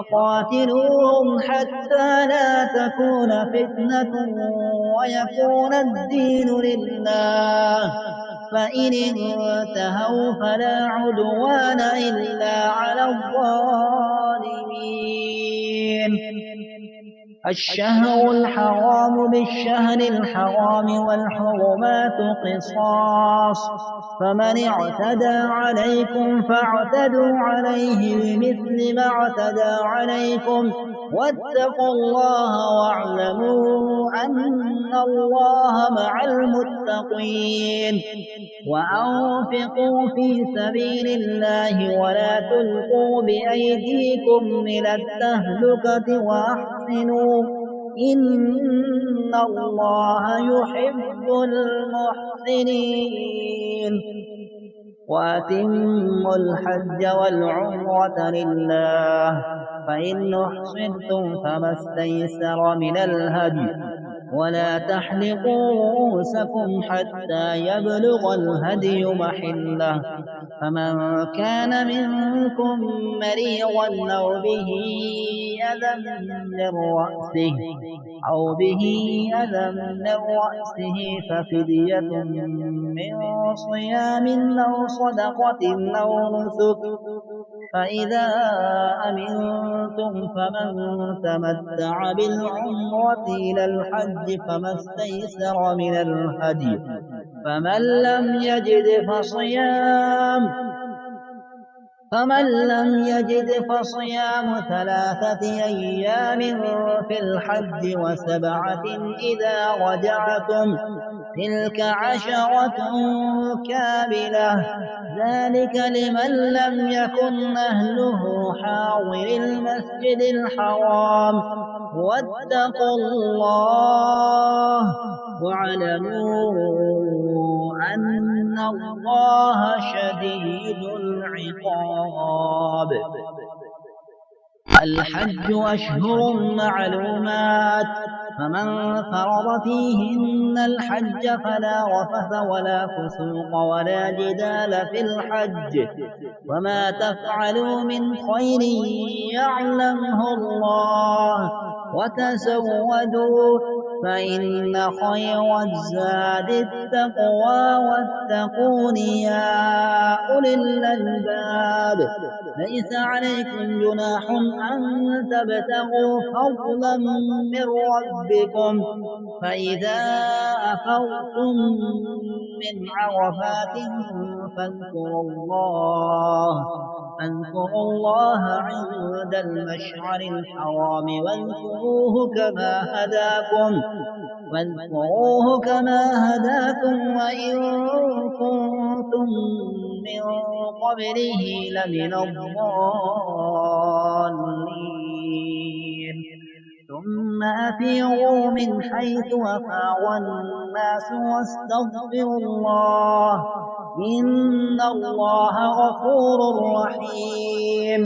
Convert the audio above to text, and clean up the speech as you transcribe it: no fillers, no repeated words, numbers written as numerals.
وقاتلوهم حتى لا تكون فتنة ويكون الدين لله، فإن انتهوا فلا عدوان إلا على الظالمين. الشهر الحرام بالشهر الحرام والحرمات قصاص، فمن اعتدى عليكم فاعتدوا عليه بمثل ما اعتدى عليكم، واتقوا الله واعلموا أن الله مع المتقين. وأنفقوا في سبيل الله ولا تلقوا بأيديكم إلى التهلكة وأحسنوا إن الله يحب المحسنين. وأتموا الحج والعمرة لله، فإن أحصرتم فما استيسر من الهدي، ولا تحلقوا رؤوسكم حتى يبلغ الهدي محله، فمن كان منكم مريضا أو به أذى من رأسه ففدية من صيام أو صدقة أو نسك، فإذا أمنتم فمن تمتع بالعمرة إلى الحج فما استيسر من الهدي، فمن لم يجد فصيام 3 أيام في الحج و7 إذا رجعتم، تلك 10 كاملة، ذلك لمن لم يكن أهله حاضر المسجد الحرام. واتقوا الله واعلموا أن الله شديد العقاب. الحج أشهر معلومات، فمن فرض فيهن الحج فلا رفث ولا فسوق ولا جدال في الحج، وما تفعلوا من خير يعلمه الله، وتزودوا فإن خير الزاد التقوى، واتقون يا أولي الألباب. ليس عليكم جناح أن تبتغوا فضلا من ربكم، فإذا أفضتم من عرفات فاذكروا الله عند المشعر الحرام، واذكروه كما هداكم وإن كنتم من قبله لمن الضالين. ثم أفيضوا من حيث أفاض الناس واستغفروا الله إن الله غفور رحيم.